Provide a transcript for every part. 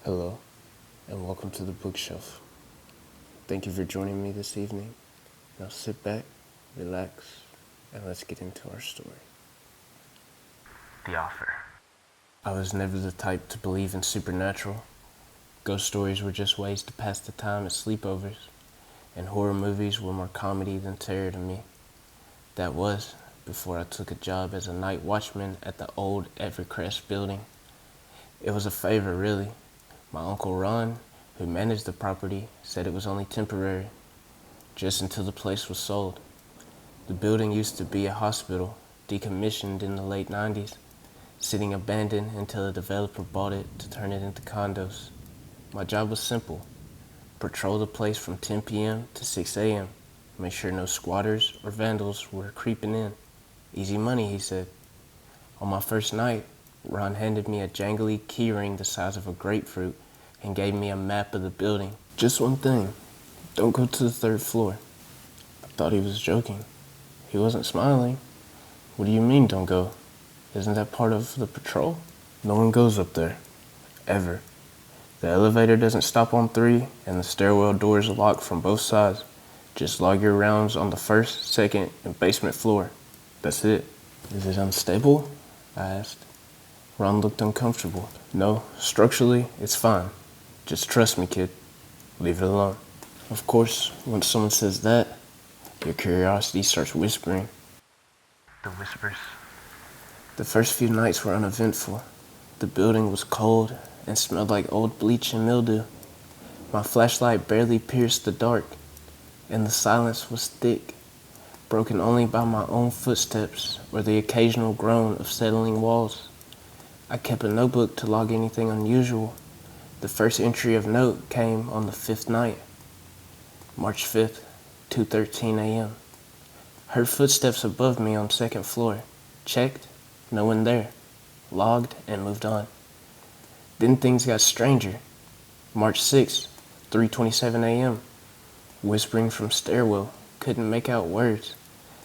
Hello, and welcome to the bookshelf. Thank you for joining me this evening. Now sit back, relax, and let's get into our story. The Offer. I was never the type to believe in supernatural. Ghost stories were just ways to pass the time at sleepovers, and horror movies were more comedy than terror to me. That was before I took a job as a night watchman at the old Evercrest building. It was a favor, really. My Uncle Ron, who managed the property, said it was only temporary, just until the place was sold. The building used to be a hospital, decommissioned in the late 90s, sitting abandoned until a developer bought it to turn it into condos. My job was simple: patrol the place from 10 p.m. to 6 a.m., make sure no squatters or vandals were creeping in. Easy money, he said. On my first night, Ron handed me a jangly keyring the size of a grapefruit and gave me a map of the building. Just one thing: don't go to the third floor. I thought he was joking. He wasn't smiling. What do you mean, don't go? Isn't that part of the patrol? No one goes up there. Ever. The elevator doesn't stop on 3, and the stairwell doors are locked from both sides. Just log your rounds on the first, second, and basement floor. That's it. Is it unstable? I asked. Ron looked uncomfortable. No, structurally, it's fine. Just trust me, kid. Leave it alone. Of course, when someone says that, your curiosity starts whispering. The Whispers. The first few nights were uneventful. The building was cold and smelled like old bleach and mildew. My flashlight barely pierced the dark, and the silence was thick, broken only by my own footsteps or the occasional groan of settling walls. I kept a notebook to log anything unusual. The first entry of note came on the 5th night, March 5th, 2:13 a.m. Heard footsteps above me on 2nd floor. Checked, no one there. Logged and moved on. Then things got stranger. March 6th, 3:27 a.m. Whispering from stairwell. Couldn't make out words.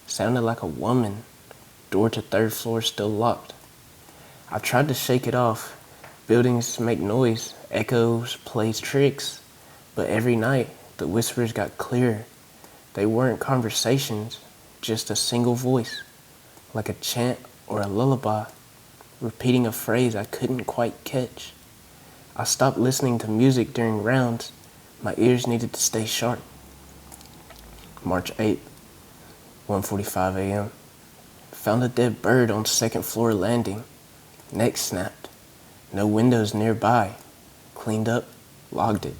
Sounded like a woman. Door to 3rd floor still locked. I tried to shake it off. Buildings make noise. Echoes plays tricks. But every night, the whispers got clearer. They weren't conversations, just a single voice, like a chant or a lullaby, repeating a phrase I couldn't quite catch. I stopped listening to music during rounds. My ears needed to stay sharp. March 8th, 1:45 a.m. Found a dead bird on 2nd floor landing. Neck snapped. No windows nearby. Cleaned up, logged it.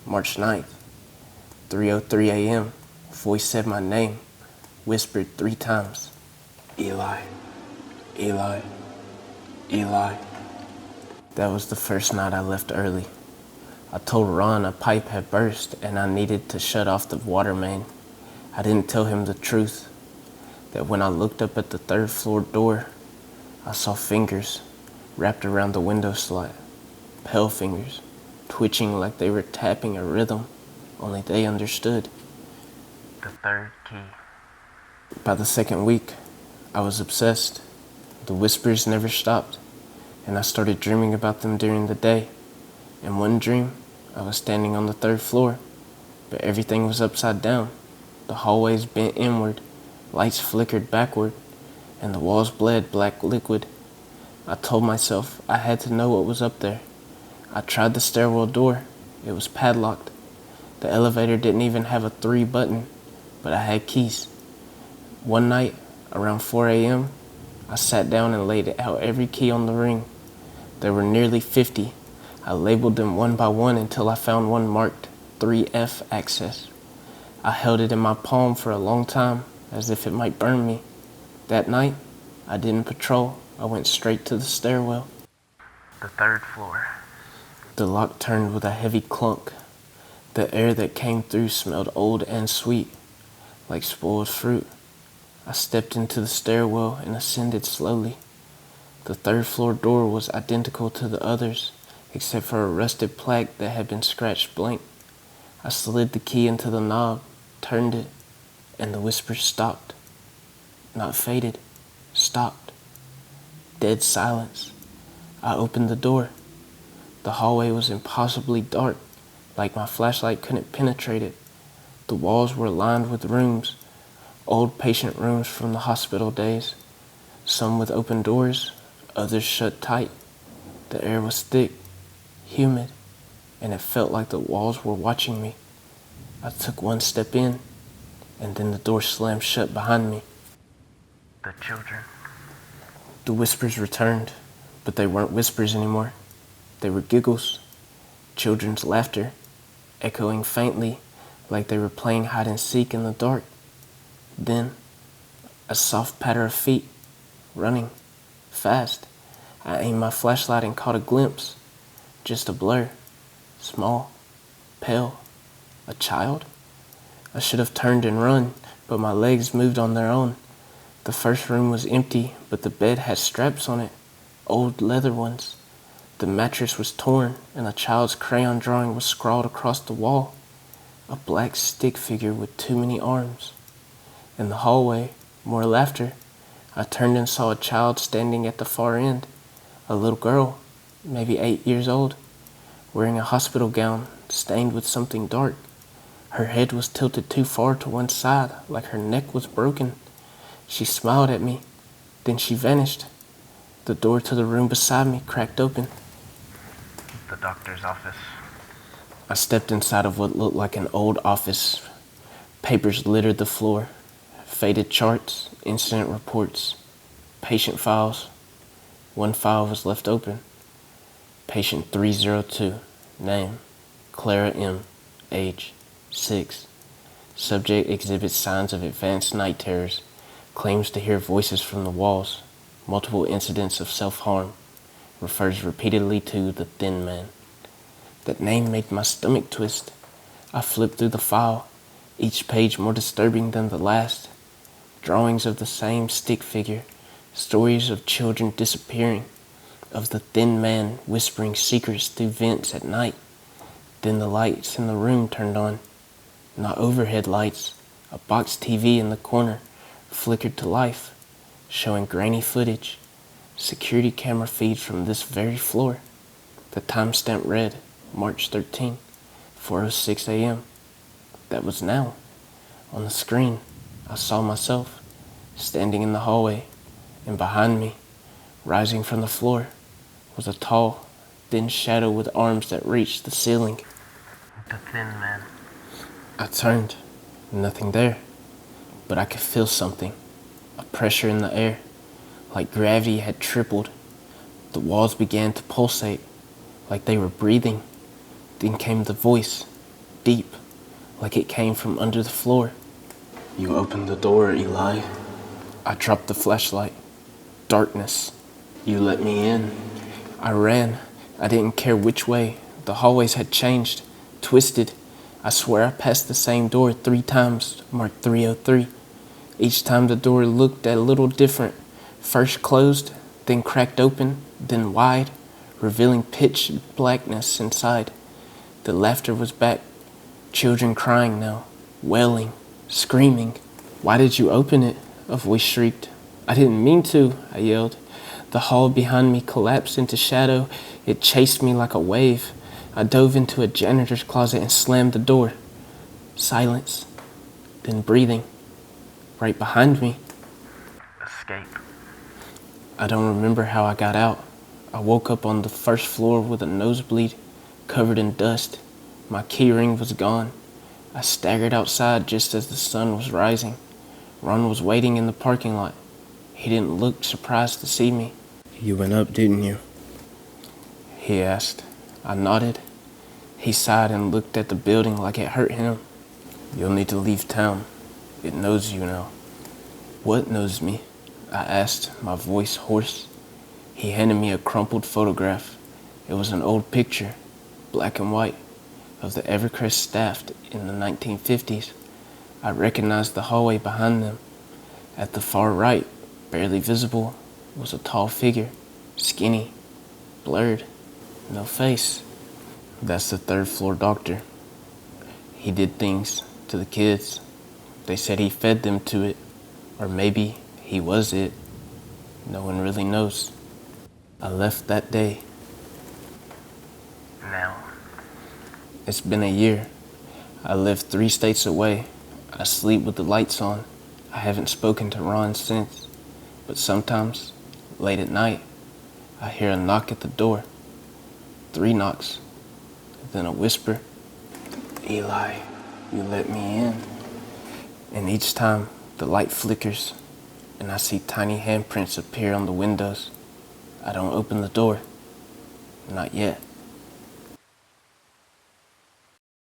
March 9th, 3:03 a.m. Voice said my name, whispered 3 times. Eli, Eli, Eli. That was the first night I left early. I told Ron a pipe had burst and I needed to shut off the water main. I didn't tell him the truth, that when I looked up at the 3rd floor door, I saw fingers wrapped around the window slot, pale fingers, twitching like they were tapping a rhythm, only they understood. The Third Key. By the 2nd week, I was obsessed. The whispers never stopped, and I started dreaming about them during the day. In one dream, I was standing on the 3rd floor, but everything was upside down. The hallways bent inward, lights flickered backward, and the walls bled black liquid. I told myself I had to know what was up there. I tried the stairwell door. It was padlocked. The elevator didn't even have a 3 button, but I had keys. One night, around 4 a.m., I sat down and laid out every key on the ring. There were nearly 50. I labeled them one by one until I found one marked 3F access. I held it in my palm for a long time, as if it might burn me. That night, I didn't patrol. I went straight to the stairwell. The 3rd Floor. The lock turned with a heavy clunk. The air that came through smelled old and sweet, like spoiled fruit. I stepped into the stairwell and ascended slowly. The 3rd floor door was identical to the others, except for a rusted plaque that had been scratched blank. I slid the key into the knob, turned it, and the whispers stopped. Not faded, stopped. Dead silence. I opened the door. The hallway was impossibly dark, like my flashlight couldn't penetrate it. The walls were lined with rooms, old patient rooms from the hospital days, some with open doors, others shut tight. The air was thick, humid, and it felt like the walls were watching me. I took one step in, and then the door slammed shut behind me. The children. The whispers returned, but they weren't whispers anymore. They were giggles, children's laughter, echoing faintly like they were playing hide and seek in the dark. Then, a soft patter of feet, running, fast. I aimed my flashlight and caught a glimpse, just a blur, small, pale, a child? I should have turned and run, but my legs moved on their own. The first room was empty, but the bed had straps on it, old leather ones. The mattress was torn, and a child's crayon drawing was scrawled across the wall. A black stick figure with too many arms. In the hallway, more laughter. I turned and saw a child standing at the far end. A little girl, maybe 8 years old, wearing a hospital gown stained with something dark. Her head was tilted too far to one side, like her neck was broken. She smiled at me, then she vanished. The door to the room beside me cracked open. The doctor's office. I stepped inside of what looked like an old office. Papers littered the floor, faded charts, incident reports, patient files. One file was left open. Patient 302, name, Clara M., age, 6. Subject exhibits signs of advanced night terrors, claims to hear voices from the walls, multiple incidents of self-harm, refers repeatedly to the Thin Man. That name made my stomach twist. I flipped through the file, each page more disturbing than the last. Drawings of the same stick figure, stories of children disappearing, of the Thin Man whispering secrets through vents at night. Then the lights in the room turned on. Not overhead lights, a box TV in the corner flickered to life, showing grainy footage, security camera feeds from this very floor. The timestamp read, March 13, 4:06 a.m. That was now. On the screen, I saw myself, standing in the hallway, and behind me, rising from the floor, was a tall, thin shadow with arms that reached the ceiling. The Thin Man. I turned, nothing there, but I could feel something, a pressure in the air, like gravity had tripled. The walls began to pulsate, like they were breathing. Then came the voice, deep, like it came from under the floor. You opened the door, Eli. I dropped the flashlight. Darkness. You let me in. I ran. I didn't care which way. The hallways had changed, twisted. I swear I passed the same door 3 times, marked 303. Each time the door looked a little different. First closed, then cracked open, then wide, revealing pitch blackness inside. The laughter was back. Children crying now, wailing, screaming. Why did you open it? A voice shrieked. I didn't mean to, I yelled. The hall behind me collapsed into shadow. It chased me like a wave. I dove into a janitor's closet and slammed the door. Silence, then breathing. Right behind me. Escape. I don't remember how I got out. I woke up on the first floor with a nosebleed, covered in dust. My key ring was gone. I staggered outside just as the sun was rising. Ron was waiting in the parking lot. He didn't look surprised to see me. You went up, didn't you? He asked. I nodded. He sighed and looked at the building like it hurt him. You'll need to leave town. It knows you now. What knows me? I asked, my voice hoarse. He handed me a crumpled photograph. It was an old picture, black and white, of the Evercrest staff in the 1950s. I recognized the hallway behind them. At the far right, barely visible, was a tall figure, skinny, blurred, no face. That's the 3rd floor doctor. He did things to the kids. They said he fed them to it, or maybe he was it. No one really knows. I left that day. now? It's been a year. I live 3 states away. I sleep with the lights on. I haven't spoken to Ron since. But sometimes, late at night, I hear a knock at the door. 3 knocks. Then a whisper, "Eli, you let me in." And each time, the light flickers, and I see tiny handprints appear on the windows. I don't open the door. Not yet.